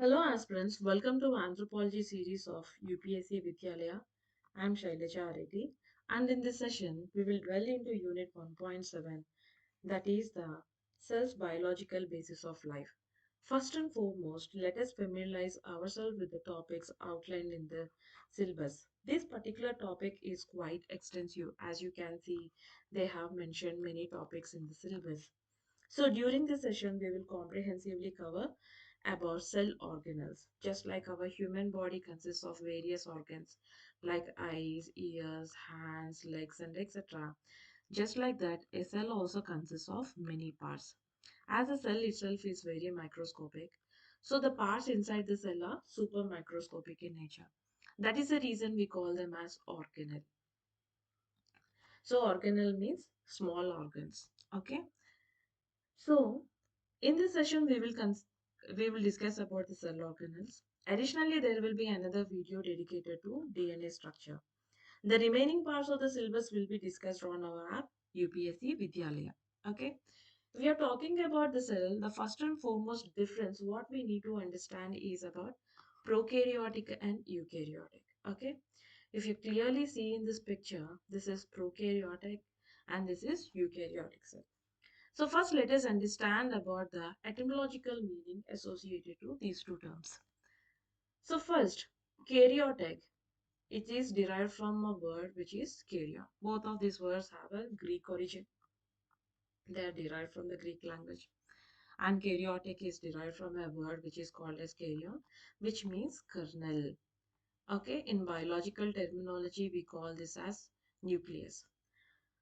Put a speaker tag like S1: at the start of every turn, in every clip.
S1: Hello aspirants, welcome to Anthropology series of UPSC Vidyalaya. I am Shailaja Areti, and in this session we will dwell into Unit 1.7, that is the cell's biological basis of life. First and foremost, let us familiarize ourselves with the topics outlined in the syllabus. This particular topic is quite extensive. As you can see, they have mentioned many topics in the syllabus. So during this session, we will comprehensively cover about cell organelles. Just like our human body consists of various organs like eyes, ears, hands, legs, and etc. Just like that, a cell also consists of many parts. As a cell itself is very microscopic, so the parts inside the cell are super microscopic in nature. That is the reason we call them as organelle. So organelle means small organs. Okay. So in this session, we will discuss about the cell organelles. Additionally, there will be another video dedicated to DNA structure. The remaining parts of the syllabus will be discussed on our app UPSC Vidyalaya. Okay. We are talking about the cell. The first and foremost difference, what we need to understand is about prokaryotic and eukaryotic. Okay. If you clearly see in this picture, this is prokaryotic and this is eukaryotic cell. So first let us understand about the etymological meaning associated to these two terms. So first, karyotic, it is derived from a word which is karyon. Both of these words have a Greek origin. They are derived from the Greek language. And karyotic is derived from a word which is called as karyon, which means kernel. Okay, in biological terminology, we call this as nucleus.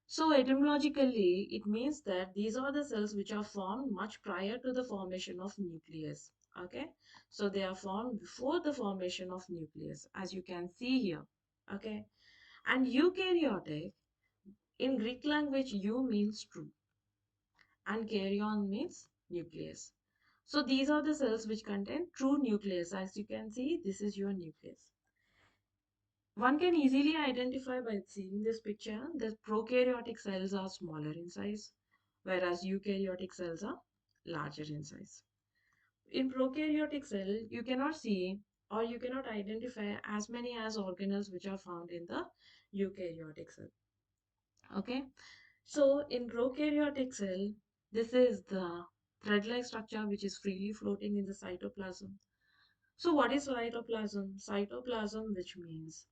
S1: So etymologically, it means that these are the cells which are formed much prior to the formation of nucleus. Okay, so they are formed before the formation of nucleus, as you can see here. Okay, and eukaryotic in Greek language, eu means true, and karyon means nucleus. So these are the cells which contain true nucleus. As you can see, this is your nucleus. One can easily identify by seeing this picture that prokaryotic cells are smaller in size, whereas eukaryotic cells are larger in size. In prokaryotic cell, you cannot see or you cannot identify as many as organelles which are found in the eukaryotic cell. Okay, so in prokaryotic cell, this is the thread-like structure which is freely floating in the cytoplasm. So what is cytoplasm? Cytoplasm, which means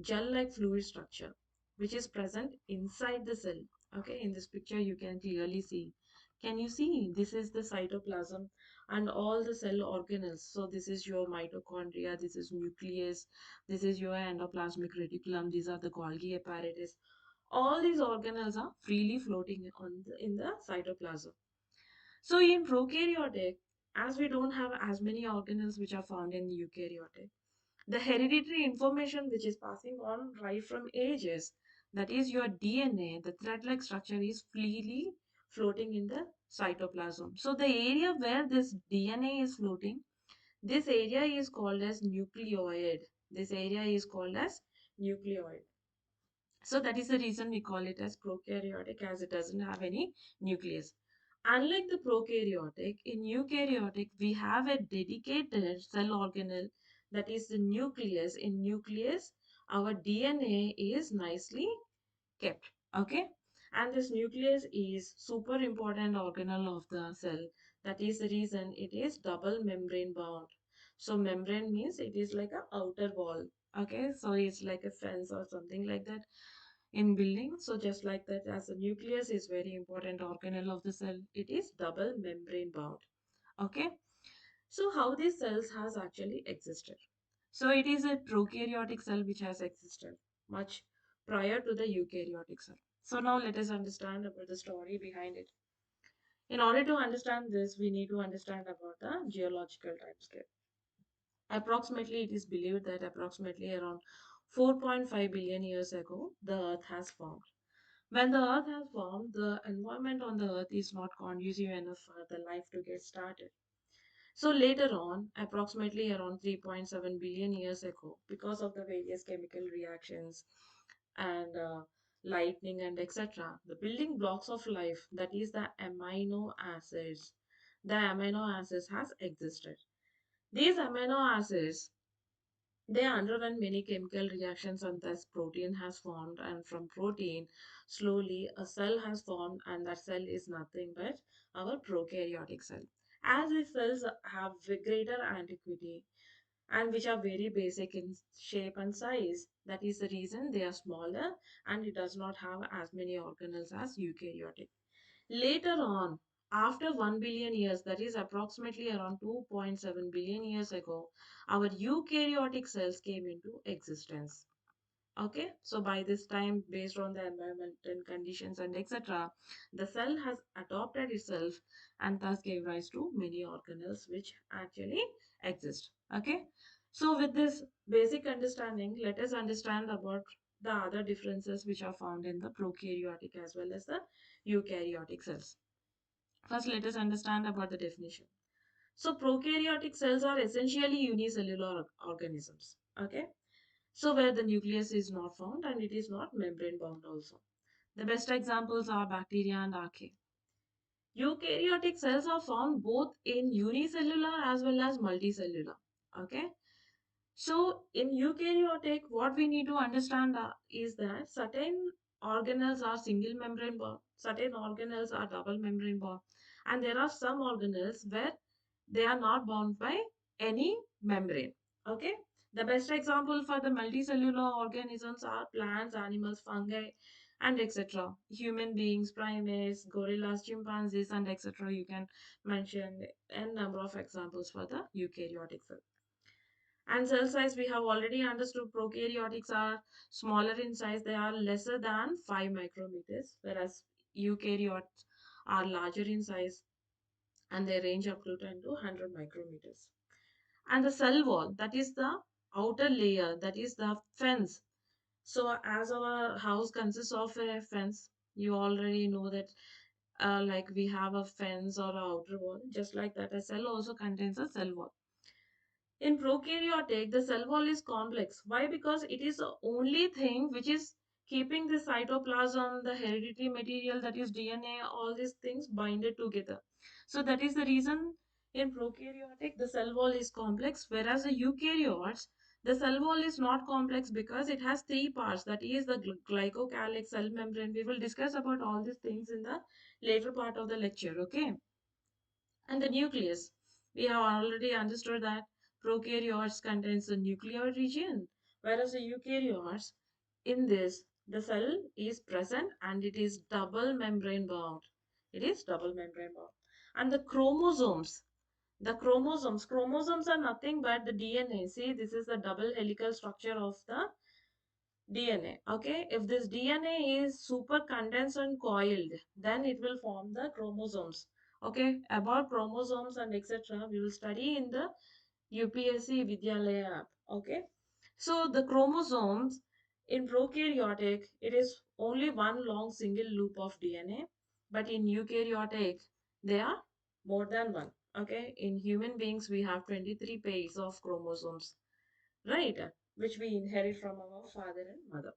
S1: gel-like fluid structure which is present inside the cell. Okay, in this picture you can clearly see. Can you see? This is the cytoplasm and all the cell organelles. So this is your mitochondria, this is nucleus, this is your endoplasmic reticulum, these are the Golgi apparatus. All these organelles are freely floating in the cytoplasm. So in prokaryotic, as we don't have as many organelles which are found in eukaryotic, the hereditary information which is passing on right from ages, that is your DNA, the thread-like structure is freely floating in the cytoplasm. So the area where this DNA is floating, this area is called as nucleoid. This area is called as nucleoid. So that is the reason we call it as prokaryotic, as it doesn't have any nucleus. Unlike the prokaryotic, in eukaryotic, we have a dedicated cell organelle, that is the nucleus. In nucleus, our DNA is nicely kept. Okay. And this nucleus is super important organelle of the cell. That is the reason it is double membrane bound. So membrane means it is like a outer wall. Okay. So it's like a fence or something like that in building. So just like that, as the nucleus is very important organelle of the cell, it is double membrane bound. Okay. So how these cells has actually existed? So it is a prokaryotic cell which has existed much prior to the eukaryotic cell. So now let us understand about the story behind it. In order to understand this, we need to understand about the geological timescale. Approximately, it is believed that approximately around 4.5 billion years ago, the Earth has formed. When the Earth has formed, the environment on the Earth is not conducive enough for the life to get started. So later on, approximately around 3.7 billion years ago, because of the various chemical reactions and lightning and etc., the building blocks of life, that is the amino acids has existed. These amino acids, they underwent many chemical reactions and thus protein has formed, and from protein slowly a cell has formed, and that cell is nothing but our prokaryotic cell. As these cells have greater antiquity and which are very basic in shape and size, that is the reason they are smaller and it does not have as many organelles as eukaryotic. Later on, after 1 billion years, that is approximately around 2.7 billion years ago, our eukaryotic cells came into existence. Okay, so by this time, based on the environment and conditions and etc., the cell has adopted itself and thus gave rise to many organelles which actually exist. Okay, so with this basic understanding, let us understand about the other differences which are found in the prokaryotic as well as the eukaryotic cells. First, let us understand about the definition. So, prokaryotic cells are essentially unicellular organisms. Okay, so where the nucleus is not found and it is not membrane bound also. The best examples are bacteria and archaea. Eukaryotic cells are found both in unicellular as well as multicellular. Okay. So in eukaryotic, what we need to understand is that certain organelles are single membrane bound, certain organelles are double membrane bound, and there are some organelles where they are not bound by any membrane. Okay. The best example for the multicellular organisms are plants, animals, fungi, and etc. Human beings, primates, gorillas, chimpanzees, and etc. You can mention a number of examples for the eukaryotic cell. And cell size, we have already understood prokaryotics are smaller in size. They are lesser than 5 micrometers, whereas eukaryotes are larger in size and they range up to 10 to 100 micrometers. And the cell wall, that is the outer layer, that is the fence. So as our house consists of a fence, you already know that like we have a fence or a outer wall, just like that a cell also contains a cell wall. In prokaryotic, the cell wall is complex. Why? Because it is the only thing which is keeping the cytoplasm, the hereditary material, that is DNA, all these things binded together. So that is the reason in prokaryotic the cell wall is complex, whereas the eukaryotes the cell wall is not complex because it has three parts. That is the glycocalyx, cell membrane. We will discuss about all these things in the later part of the lecture. Okay. And the nucleus. We have already understood that prokaryotes contains the nuclear region, whereas the eukaryotes, in this, the cell is present and it is double membrane bound. It is double membrane bound. And the chromosomes. Chromosomes are nothing but the DNA. See, this is the double helical structure of the DNA. Okay, if this DNA is super condensed and coiled, then it will form the chromosomes. Okay, about chromosomes and etc. we will study in the UPSC Vidyalaya app. Okay, so the chromosomes in prokaryotic, it is only one long single loop of DNA, but in eukaryotic, they are more than one. Okay, in human beings, we have 23 pairs of chromosomes, right? Which we inherit from our father and mother.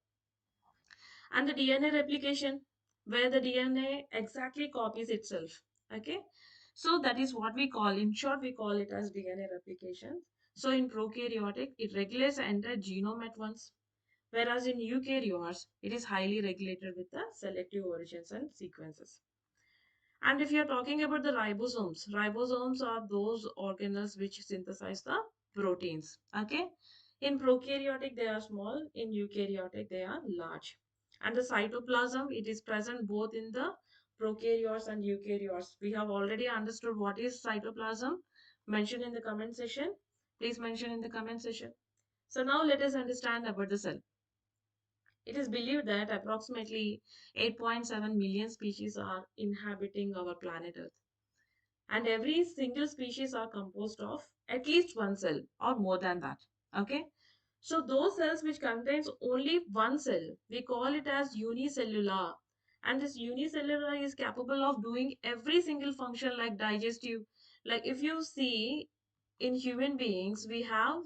S1: And the DNA replication, where the DNA exactly copies itself. Okay, so that is what we call, in short, we call it as DNA replication. So in prokaryotic, it regulates the entire genome at once, whereas in eukaryotes, it is highly regulated with the selective origins and sequences. And if you're talking about the ribosomes are those organelles which synthesize the proteins. Okay. In prokaryotic, they are small. In eukaryotic, they are large. And the cytoplasm, it is present both in the prokaryotes and eukaryotes. We have already understood what is cytoplasm. Mention in the comment section. Please mention in the comment section. So now let us understand about the cell. It is believed that approximately 8.7 million species are inhabiting our planet Earth, and every single species are composed of at least one cell or more than that. Okay, so those cells which contains only one cell, we call it as unicellular, and this unicellular is capable of doing every single function like digestive. Like if you see in human beings, we have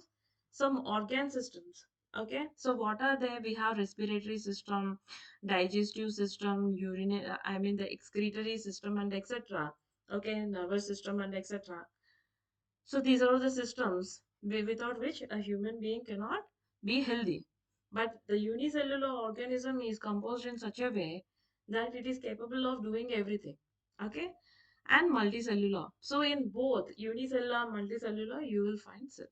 S1: some organ systems. Okay, so what are they? We have respiratory system, digestive system, urinary, I mean the excretory system, and etc. Okay, nervous system and etc. So these are the systems without which a human being cannot be healthy. But the unicellular organism is composed in such a way that it is capable of doing everything. Okay? And multicellular. So in both unicellular and multicellular, you will find cell.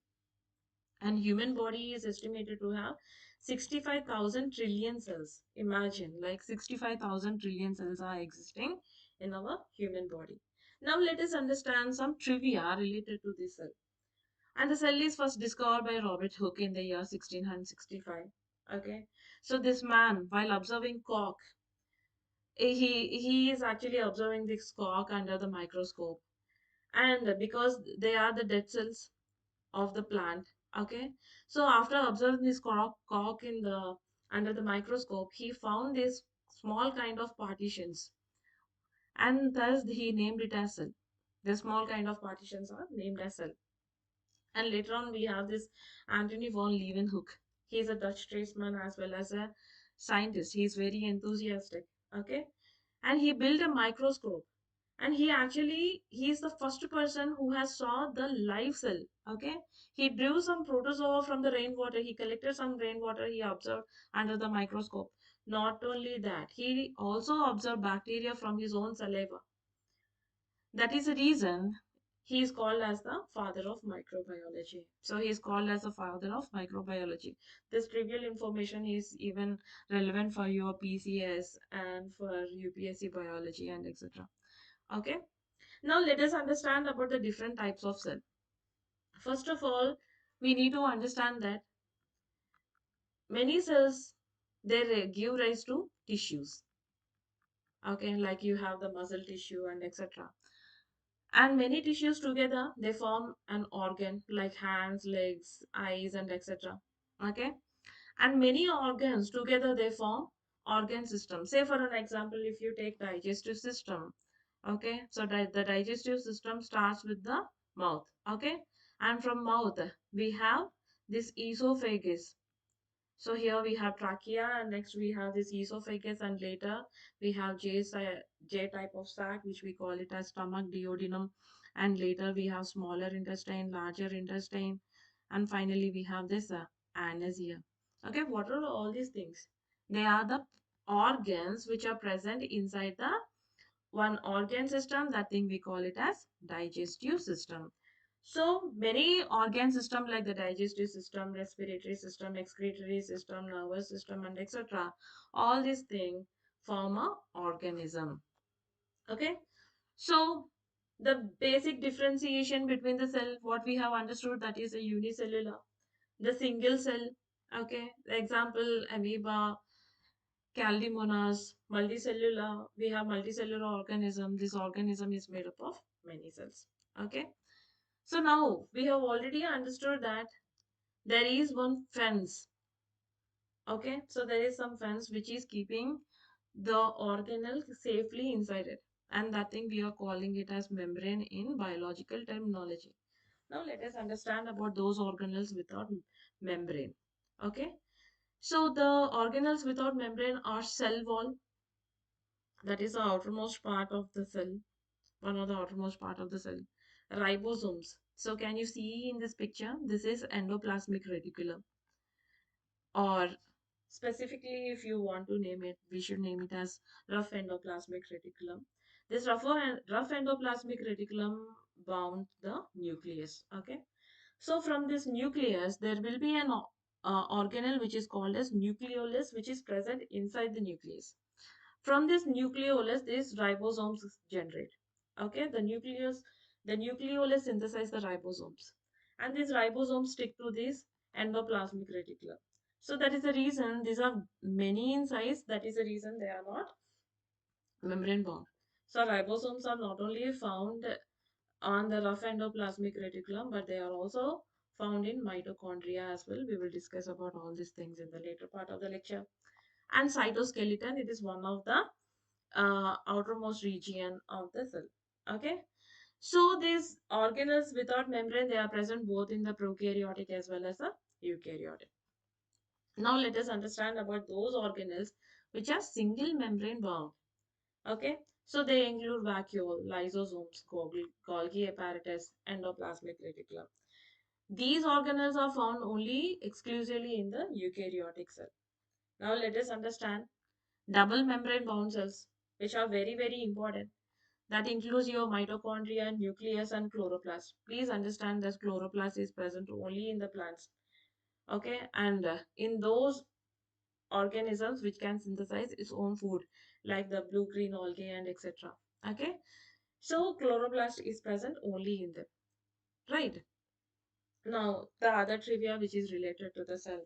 S1: And human body is estimated to have 65,000 trillion cells. Imagine, like 65,000 trillion cells are existing in our human body. Now let us understand some trivia related to this cell. And the cell is first discovered by Robert Hooke in the year 1665. Okay. So this man, while observing cork, he is actually observing this cork under the microscope. And because they are the dead cells of the plant, okay. So after observing this cork in the under the microscope, he found this small kind of partitions, and thus he named it as cell. The small kind of partitions are named as cell. And later on, we have this Anthony von Leeuwenhoek. He is a Dutch tradesman as well as a scientist. He is very enthusiastic. Okay. And he built a microscope. And he is the first person who has saw the live cell. Okay. He drew some protozoa from the rainwater. He collected some rainwater. He observed under the microscope. Not only that, he also observed bacteria from his own saliva. That is the reason he is called as the father of microbiology. So he is called as the father of microbiology. This trivial information is even relevant for your PCS and for UPSC biology and etc. Okay. Now let us understand about the different types of cell. First of all, we need to understand that many cells they give rise to tissues. Okay, like you have the muscle tissue and etc. And many tissues together they form an organ like hands, legs, eyes, and etc. Okay, and many organs together they form organ system. Say for an example, if you take digestive system, okay, so the digestive system starts with the mouth. Okay, and from mouth we have this esophagus. So here we have trachea, and next we have this esophagus, and later we have J type of sac, which we call it as stomach, duodenum, and later we have smaller intestine, larger intestine, and finally we have this anus here. Okay, what are all these things? They are the organs which are present inside the one organ system. That thing we call it as digestive system. So many organ system like the digestive system, respiratory system, excretory system, nervous system, and etc. All these things form a organism. Okay. So the basic differentiation between the cell, what we have understood, that is a unicellular, the single cell. Okay. The example amoeba, Caldemonas, multicellular, we have multicellular organism. This organism is made up of many cells. Okay. So now we have already understood that there is one fence. Okay. So there is some fence which is keeping the organelle safely inside it. And that thing we are calling it as membrane in biological terminology. Now let us understand about those organelles without membrane. Okay. So the organelles without membrane are cell wall, that is the outermost part of the cell, one of the outermost part of the cell. Ribosomes. So can you see in this picture? This is endoplasmic reticulum. Or specifically, if you want to name it, we should name it as rough endoplasmic reticulum. This rough endoplasmic reticulum bound the nucleus. Okay. So from this nucleus, there will be an organelle which is called as nucleolus, which is present inside the nucleus. From this nucleolus, these ribosomes generate. Okay, the nucleolus synthesize the ribosomes, and these ribosomes stick to this endoplasmic reticulum. So that is the reason these are many in size. That is the reason they are not membrane bound. So ribosomes are not only found on the rough endoplasmic reticulum, but they are also found in mitochondria as well. We will discuss about all these things in the later part of the lecture. And cytoskeleton, it is one of the outermost region of the cell. Okay. So these organelles without membrane, they are present both in the prokaryotic as well as the eukaryotic. Now let us understand about those organelles which are single membrane bound. Okay. So they include vacuole, lysosomes, Golgi apparatus, endoplasmic reticulum. These organelles are found only exclusively in the eukaryotic cell. Now let us understand double membrane bound cells, which are very, very important. That includes your mitochondria, nucleus, and chloroplast. Please understand that chloroplast is present only in the plants. Okay, and in those organisms which can synthesize its own food, like the blue green algae and etc. Okay, so chloroplast is present only in them, right? Now, the other trivia which is related to the cell.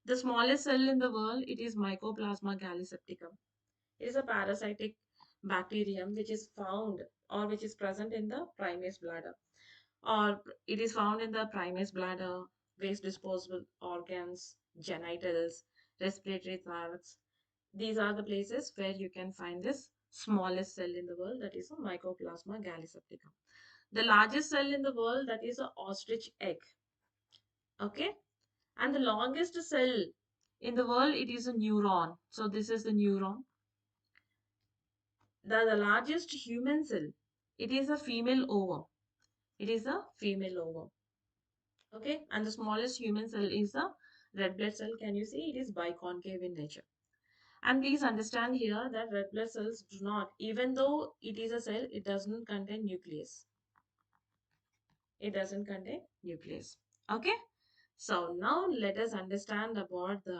S1: The smallest cell in the world, it is Mycoplasma gallisepticum. It is a parasitic bacterium which is found or which is present in the primate's bladder, or it is found in the primate's bladder, waste disposable organs, genitals, respiratory tracts. These are the places where you can find this smallest cell in the world, that is a Mycoplasma gallisepticum. The largest cell in the world, that is a ostrich egg. Okay, and the longest cell in the world, it is a neuron. So this is the neuron. The largest human cell, it is a female ovum. It is a female ovum. Okay, and the smallest human cell is the red blood cell. Can you see it is biconcave in nature? And please understand here that red blood cells do not, even though it is a cell, it doesn't contain nucleus. It doesn't contain nucleus. Okay, so now let us understand about the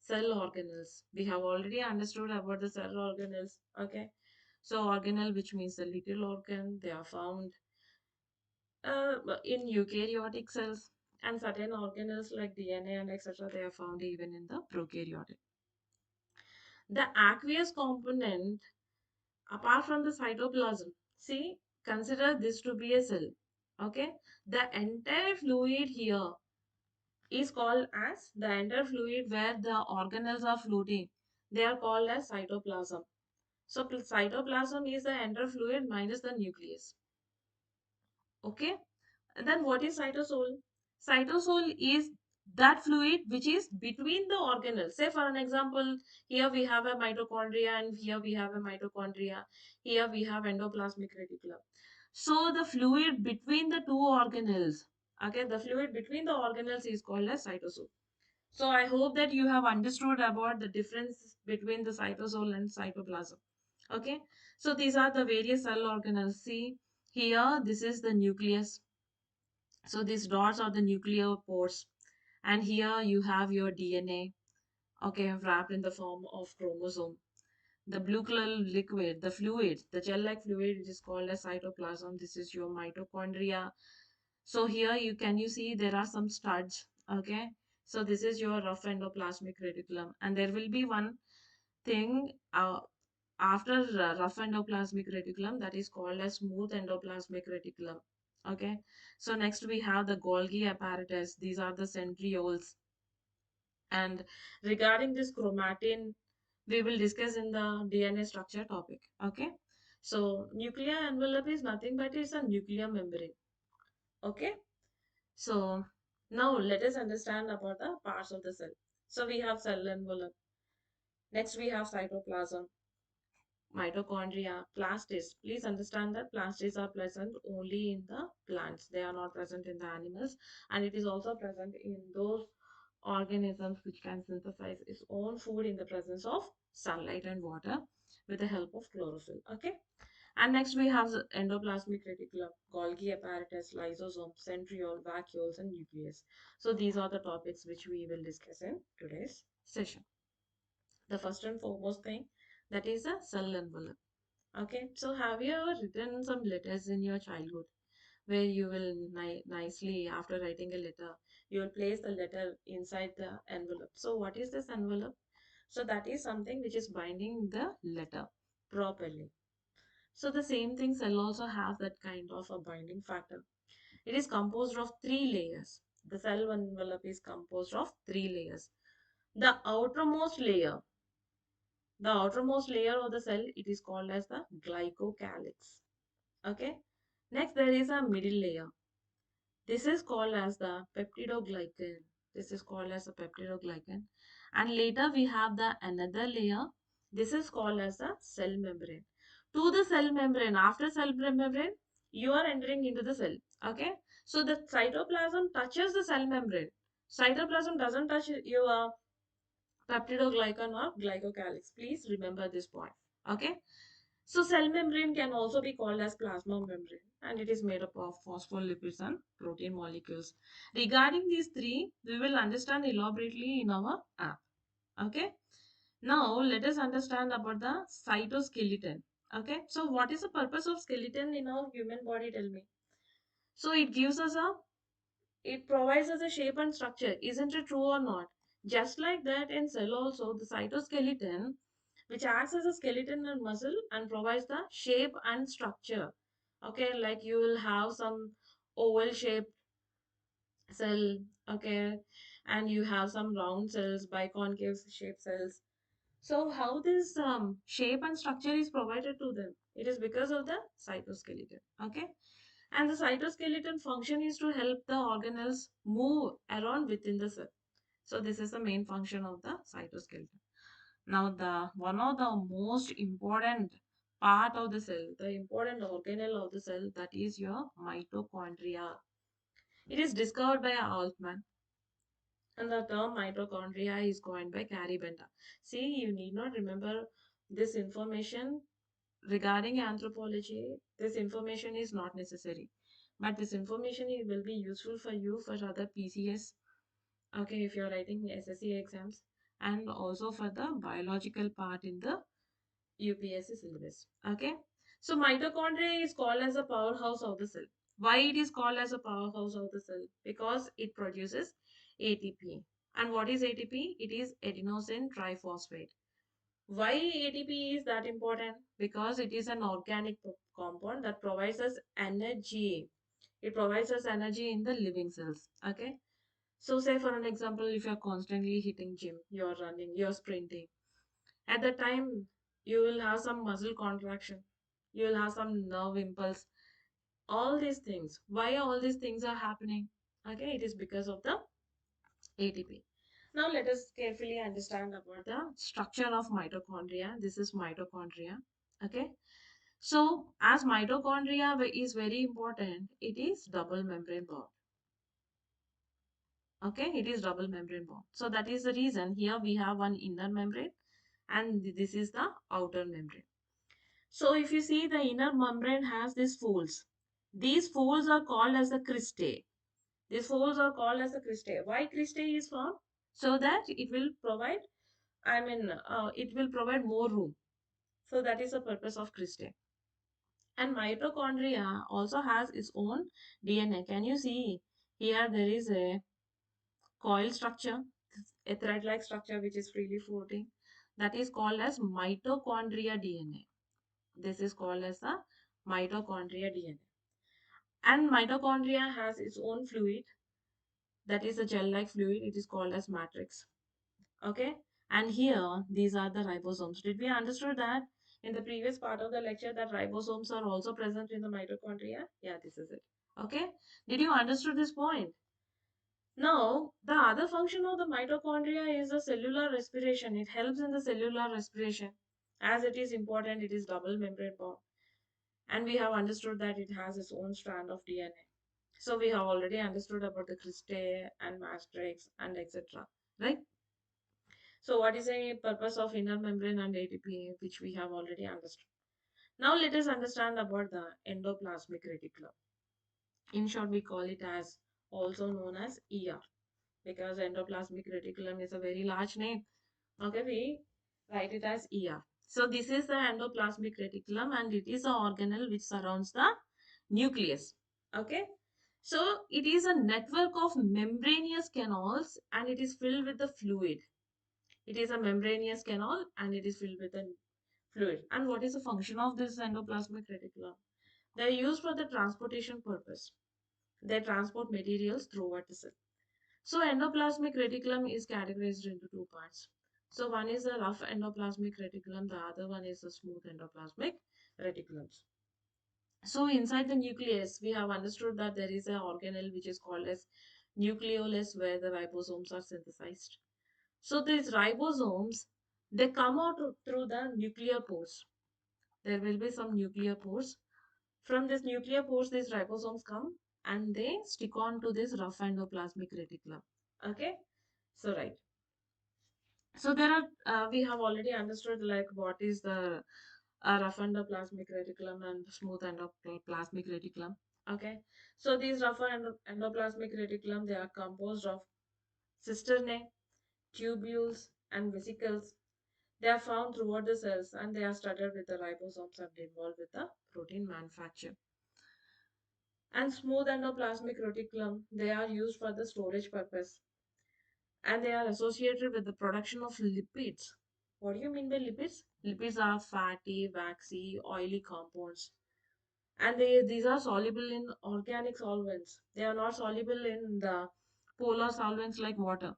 S1: cell organelles. We have already understood about the cell organelles. Okay, so organelle, which means the little organ, they are found in eukaryotic cells, and certain organelles like DNA and etc. they are found even in the prokaryotic. The aqueous component, apart from the cytoplasm, see, consider this to be a cell. Okay, the entire fluid here is called as the entire fluid where the organelles are floating. They are called as cytoplasm. So cytoplasm is the entire fluid minus the nucleus. Okay. And then what is cytosol? Cytosol is that fluid which is between the organelles. Say for an example, here we have a mitochondria and here we have a mitochondria. Here we have endoplasmic reticulum. So the fluid between the two organelles, okay, the fluid between the organelles is called as cytosol. So I hope that you have understood about the difference between the cytosol and cytoplasm. Okay, so these are the various cell organelles. See here, this is the nucleus. So these dots are the nuclear pores, and here you have your DNA, okay, wrapped in the form of chromosome. The blue color liquid, the fluid, the gel-like fluid, which is called as cytoplasm. This is your mitochondria. So here you see there are some studs, okay. So this is your rough endoplasmic reticulum, and there will be one thing after rough endoplasmic reticulum, that is called as smooth endoplasmic reticulum. Okay, so next we have the Golgi apparatus. These are the centrioles. And regarding this chromatin, we will discuss in the DNA structure topic. Okay, so nuclear envelope is nothing but it's a nuclear membrane. Okay, so now let us understand about the parts of the cell. So we have cell envelope. Next we have cytoplasm, mitochondria, plastids. Please understand that plastids are present only in the plants. They are not present in the animals. And it is also present in those organisms which can synthesize its own food in the presence of sunlight and water with the help of chlorophyll. Okay. And next we have the endoplasmic reticulum, Golgi apparatus, lysosome, centriole, vacuoles, and nucleus. So these are the topics which we will discuss in today's session. The first and foremost thing, that is a cell envelope. Okay, so have you ever written some letters in your childhood where you will nicely, after writing a letter, you will place the letter inside the envelope? So, what is this envelope? So, that is something which is binding the letter properly. So, the same thing cell also have that kind of a binding factor. It is composed of three layers. The cell envelope is composed of three layers. The outermost layer, the outermost layer of the cell, it is called as the glycocalyx. Okay. Next, there is a middle layer. This is called as the peptidoglycan. This is called as the peptidoglycan. And later we have the another layer. This is called as the cell membrane. to the cell membrane. After cell membrane, you are entering into the cell. Okay. So the cytoplasm touches the cell membrane. Cytoplasm doesn't touch your peptidoglycan or glycocalyx. Please remember this point. Okay. So cell membrane can also be called as plasma membrane, and it is made up of phospholipids and protein molecules. Regarding these three, we will understand elaborately in our app. Okay. Now let us understand about the cytoskeleton. Okay. So what is the purpose of skeleton in our human body? Tell me. So it provides us a shape and structure. Isn't it true or not? Just like that in cell also, the cytoskeleton, which acts as a skeleton and muscle and provides the shape and structure. Okay, like you will have some oval shaped cell, okay, and you have some round cells, biconcave shaped cells. So how this shape and structure is provided to them? It is because of the cytoskeleton. Okay, and the cytoskeleton function is to help the organelles move around within the cell. So this is the main function of the cytoskeleton. Now the one of the most important part of the cell, the important organelle of the cell, that is your mitochondria. It is discovered by Altman, and the term mitochondria is coined by Carrie Benda. See, you need not remember this information regarding anthropology. This information is not necessary, but this information will be useful for you for other PCS. Okay, if you're writing SSC exams, and also for the biological part in the UPSC syllabus. Okay, so mitochondria is called as a powerhouse of the cell. Why it is called as a powerhouse of the cell? Because it produces ATP. And what is ATP? It is adenosine triphosphate. Why ATP is that important? Because it is an organic compound that provides us energy. It provides us energy in the living cells. Okay. So say for an example, if you're constantly hitting gym, you're running, you're sprinting. At that time, you will have some muscle contraction. You will have some nerve impulse. All these things. Why all these things are happening? Okay, it is because of the ATP. Now let us carefully understand about the structure of mitochondria. This is mitochondria. Okay. So as mitochondria is very important, it is double membrane bound. Okay, it is double membrane bound. So that is the reason here we have one inner membrane and this is the outer membrane. So if you see, the inner membrane has these folds. These folds are called as the cristae. These folds are called as the cristae. Why cristae is formed? So that it will provide, it will provide more room. So that is the purpose of cristae. And mitochondria also has its own DNA. Can you see? Here there is a coil structure, a thread-like structure which is freely floating. That is called as mitochondria DNA. This is called as the mitochondria DNA. And mitochondria has its own fluid, that is a gel-like fluid. It is called as matrix. Okay. And here, these are the ribosomes. Did we understood that in the previous part of the lecture that ribosomes are also present in the mitochondria? Yeah, this is it. Okay. Did you understood this point? Now, the other function of the mitochondria is the cellular respiration. It helps in the cellular respiration. As it is important, it is double membrane bound. And we have understood that it has its own strand of DNA. So we have already understood about the cristae and matrix and etc. Right? So what is the purpose of inner membrane and ATP, which we have already understood. Now let us understand about the endoplasmic reticulum. In short, we call it as also known as ER, because endoplasmic reticulum is a very large name. Okay, we write it as ER. So this is the endoplasmic reticulum and it is the organelle which surrounds the nucleus. Okay. So it is a network of membranous canals and it is filled with the fluid. It is a membranous canal and it is filled with the fluid. And what is the function of this endoplasmic reticulum? They are used for the transportation purpose. They transport materials throughout the cell. So endoplasmic reticulum is categorized into two parts. So one is the rough endoplasmic reticulum, the other one is the smooth endoplasmic reticulums. So inside the nucleus, we have understood that there is an organelle which is called as nucleolus where the ribosomes are synthesized. So these ribosomes, they come out through the nuclear pores. there will be some nuclear pores. From this nuclear pores, these ribosomes come and they stick on to this rough endoplasmic reticulum. Okay, so right. So there are we have already understood like what is the rough endoplasmic reticulum and smooth endoplasmic reticulum. Okay, so these rough endoplasmic reticulum, they are composed of cisternae, tubules, and vesicles. They are found throughout the cells and they are studded with the ribosomes and involved with the protein manufacture. And smooth endoplasmic reticulum, they are used for the storage purpose and they are associated with the production of lipids. What do you mean by lipids? Lipids are fatty, waxy, oily compounds. And these are soluble in organic solvents. They are not soluble in the polar solvents like water.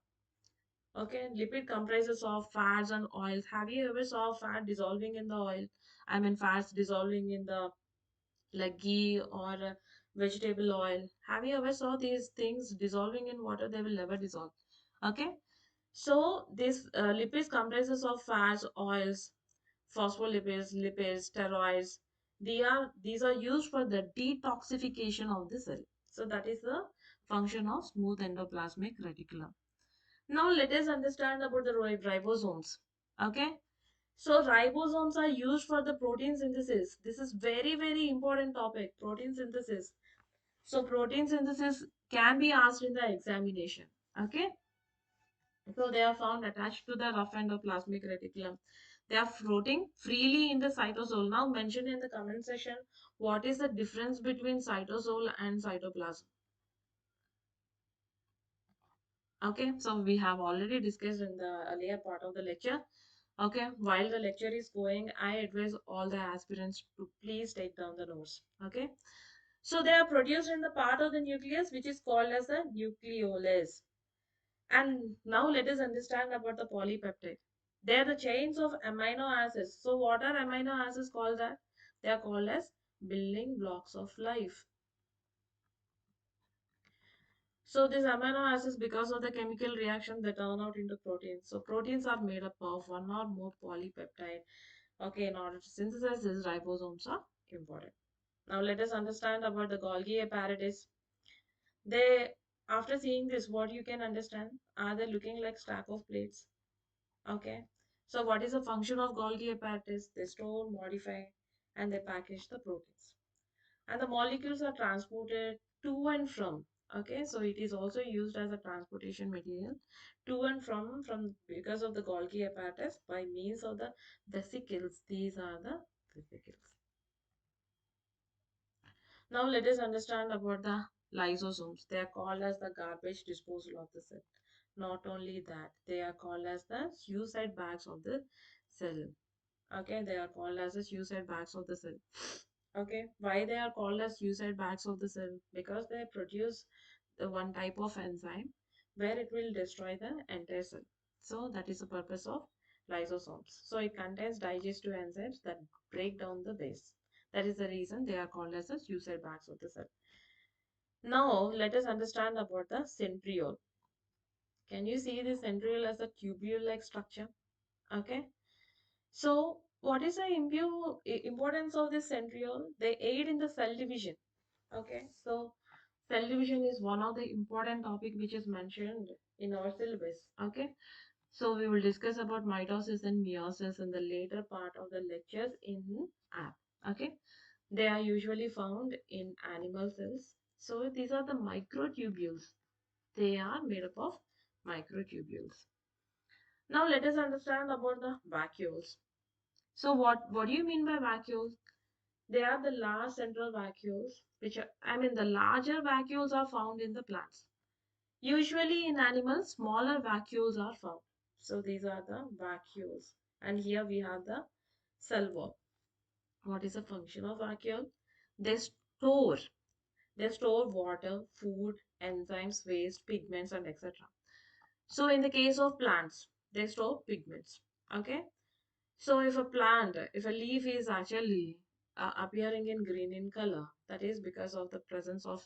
S1: Okay, lipid comprises of fats and oils. Have you ever saw fat dissolving in the oil? I mean, fats dissolving in the like ghee or vegetable oil. Have you ever saw these things dissolving in water? They will never dissolve. Okay, so this lipids comprises of fats, oils, phospholipids, lipids, steroids. These are used for the detoxification of the cell. So that is the function of smooth endoplasmic reticulum. Now let us understand about the ribosomes. Okay. So ribosomes are used for the protein synthesis. This is very important topic, protein synthesis. So protein synthesis can be asked in the examination. Okay. So they are found attached to the rough endoplasmic reticulum. They are floating freely in the cytosol. Now mention in the comment section what is the difference between cytosol and cytoplasm. Okay, so we have already discussed in the earlier part of the lecture. Okay, while the lecture is going, I advise all the aspirants to please take down the notes. Okay, so they are produced in the part of the nucleus which is called as the nucleolus. And now let us understand about the polypeptide. They are the chains of amino acids. So what are amino acids called that? They are called as building blocks of life. So these amino acids, because of the chemical reaction, they turn out into proteins. So proteins are made up of one or more polypeptide. Okay, in order to synthesize these ribosomes are important. Now let us understand about the Golgi apparatus. They, after seeing this, what you can understand? Are they looking like stack of plates? Okay. So what is the function of Golgi apparatus? They store, modify, and they package the proteins. And the molecules are transported to and from. Okay, so it is also used as a transportation material to and from because of the Golgi apparatus by means of the vesicles. These are the vesicles. Now let us understand about the lysosomes. They are called as the garbage disposal of the cell. Not only that, they are called as the suicide bags of the cell. Okay, they are called as the suicide bags of the cell. Okay, why they are called as suicide bags of the cell? Because they produce the one type of enzyme where it will destroy the entire cell. So that is the purpose of lysosomes. So it contains digestive enzymes that break down the base. That is the reason they are called as the suicide bags of the cell. Now let us understand about the centriole. Can you see the centriole as a tubule-like structure? Okay. So what is the importance of this centriole? They aid in the cell division. Okay. So cell division is one of the important topic which is mentioned in our syllabus. Okay. So we will discuss about mitosis and meiosis in the later part of the lectures in app. Okay. They are usually found in animal cells. So these are the microtubules. They are made up of microtubules. Now let us understand about the vacuoles. So what do you mean by vacuoles? They are the large central vacuoles, which are, I mean, the larger vacuoles are found in the plants. Usually in animals, smaller vacuoles are found. So these are the vacuoles. And here we have the cell wall. What is the function of vacuole? They store. They store water, food, enzymes, waste, pigments, and etc. So in the case of plants, they store pigments. Okay. So if a leaf is actually appearing in green in color, that is because of the presence of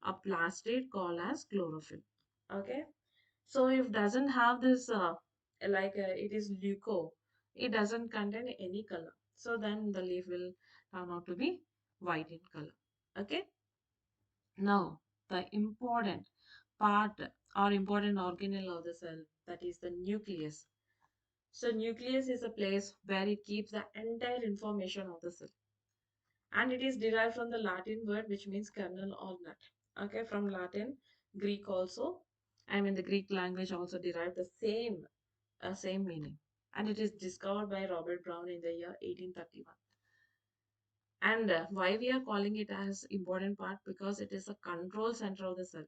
S1: a plastid called as chlorophyll. Okay. So if doesn't have this it is leuco, it doesn't contain any color. So then the leaf will turn out to be white in color. Okay. Now the important part or important organelle of the cell, that is the nucleus. So nucleus is a place where it keeps the entire information of the cell, and it is derived from the Latin word which means kernel or nut. Okay, from Latin, Greek also. I mean the Greek language also derived the same meaning, and it is discovered by Robert Brown in the year 1831. And why we are calling it as important part, because it is a control center of the cell,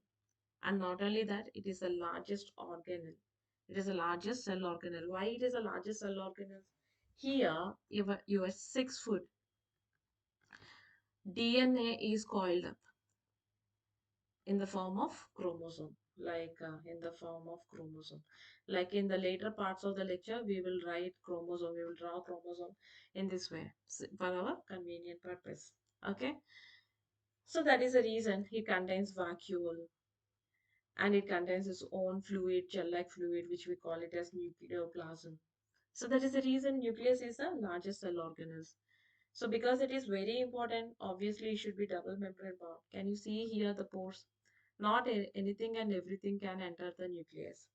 S1: and not only that, it is the largest organelle. It is the largest cell organelle. Why it is the largest cell organelle? Here, your 6 foot DNA is coiled up in the form of chromosome, in the form of chromosome. Like in the later parts of the lecture, we will write chromosome, we will draw chromosome in this way for our convenient purpose. Okay, so that is the reason it contains vacuole, and it contains its own fluid, gel-like fluid, which we call it as nucleoplasm. So that is the reason nucleus is the largest cell organelle. So because it is very important, obviously it should be double membrane bound. Can you see here the pores? Not anything and everything can enter the nucleus.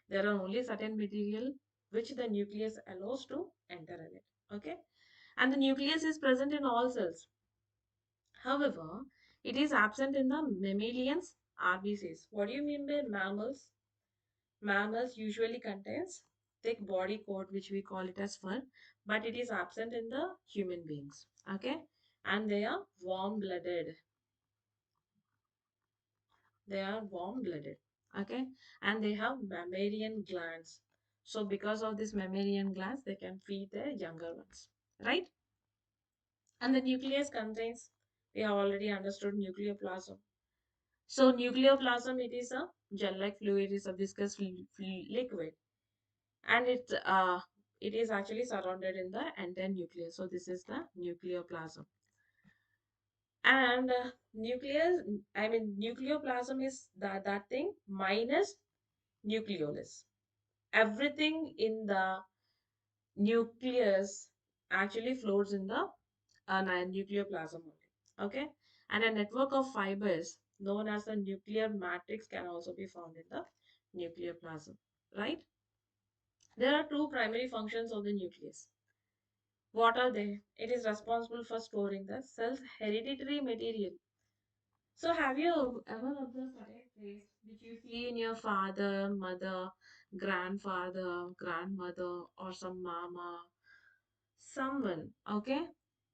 S1: There are only certain material which the nucleus allows to enter in it. Okay? And the nucleus is present in all cells. However, it is absent in the mammalians RBCs. What do you mean by mammals? Mammals usually contains thick body coat which we call it as fur, but it is absent in the human beings. Okay? And they are warm blooded. They are warm blooded. Okay? And they have mammalian glands. So because of this mammalian glands, they can feed their younger ones. Right? And the nucleus contains, we have already understood nucleoplasm. So nucleoplasm, it is a gel-like fluid, is a viscous liquid, and it is actually surrounded in the entire nucleus. So this is the nucleoplasm. And nucleus, I mean nucleoplasm is that thing minus nucleolus. Everything in the nucleus actually floats in the nucleoplasm only. Okay, and a network of fibers known as the nuclear matrix can also be found in the nucleoplasm. Right? There are two primary functions of the nucleus. What are they? It is responsible for storing the cell's hereditary material. So, have you ever observed certain traits which you see in your father, mother, grandfather, grandmother, or some mama, someone? Okay,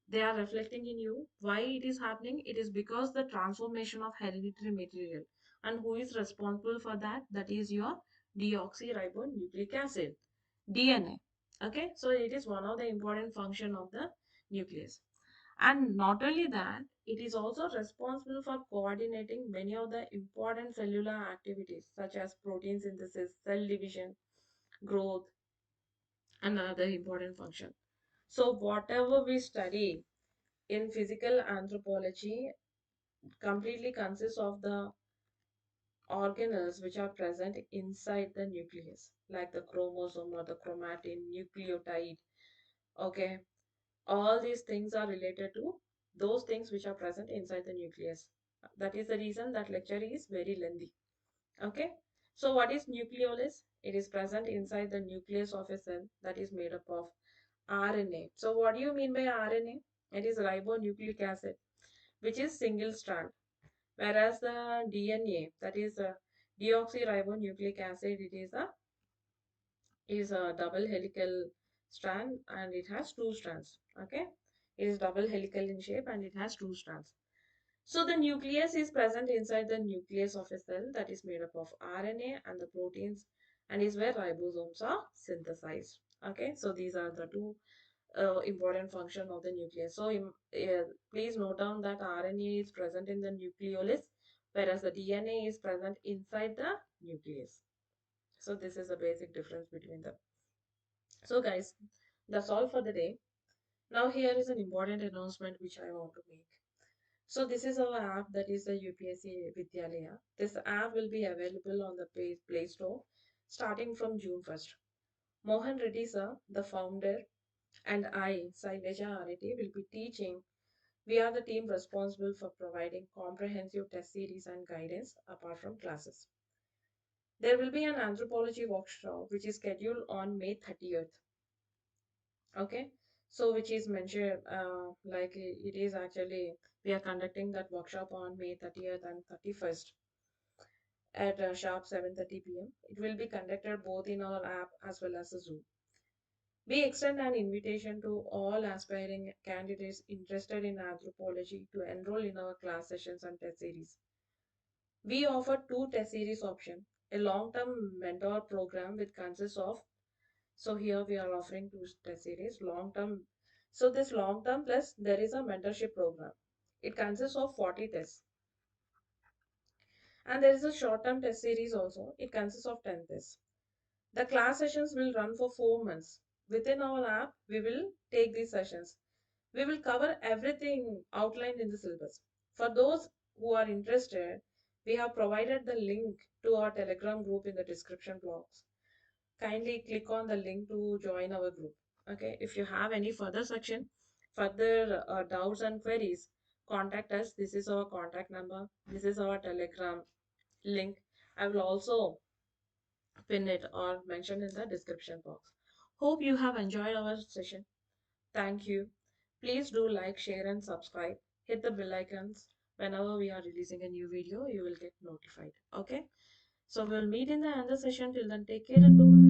S1: they are reflecting in you. Why it is happening? It is because the transformation of hereditary material. And who is responsible for that? That is your deoxyribonucleic acid, DNA. Okay, so it is one of the important function of the nucleus. And not only that, it is also responsible for coordinating many of the important cellular activities such as protein synthesis, cell division, growth, and other important function. So whatever we study in physical anthropology completely consists of the organelles which are present inside the nucleus, like the chromosome or the chromatin, nucleotide. Okay, all these things are related to those things which are present inside the nucleus. That is the reason that lecture is very lengthy. Okay, so what is nucleolus? It is present inside the nucleus of a cell that is made up of RNA. So what do you mean by RNA? It is ribonucleic acid, which is single strand, whereas the DNA, that is deoxyribonucleic acid, it is a double helical strand, and it has two strands. Okay, it is double helical in shape and it has two strands. So the nucleus is present inside the nucleus of a cell that is made up of RNA and the proteins, and is where ribosomes are synthesized. Okay, so these are the two important function of the nucleus. So please note down that RNA is present in the nucleolus, whereas the DNA is present inside the nucleus. So this is the basic difference between them. So guys, that's all for the day. Now here is an important announcement which I want to make. So this is our app, that is the UPSC Vidyalaya. This app will be available on the Play Store starting from June 1st. Mohan Reddy sir, the founder, And I, Saileja Areti, will be teaching. We are the team responsible for providing comprehensive test series and guidance apart from classes. There will be an anthropology workshop which is scheduled on May 30th. Okay, so which is mentioned like it is actually we are conducting that workshop on May 30th and 31st at sharp 7:30 p.m. It will be conducted both in our app as well as the Zoom. We extend an invitation to all aspiring candidates interested in anthropology to enroll in our class sessions and test series. We offer two test series options, a long-term mentor program which consists of, so here we are offering two test series, long-term. So this long-term plus there is a mentorship program. It consists of 40 tests. And there is a short-term test series also. It consists of 10 tests. The class sessions will run for 4 months. Within our app, we will take these sessions. We will cover everything outlined in the syllabus. For those who are interested, we have provided the link to our Telegram group in the description box. Kindly click on the link to join our group. Okay, if you have any further doubts and queries, contact us. This is our contact number. This is our Telegram link. I will also pin it or mention in the description box. Hope you have enjoyed our session. Thank you. Please do like, share, and subscribe. Hit the bell icons. Whenever we are releasing a new video, you will get notified. Okay? So we'll meet in the other session. Till then, take care and bye.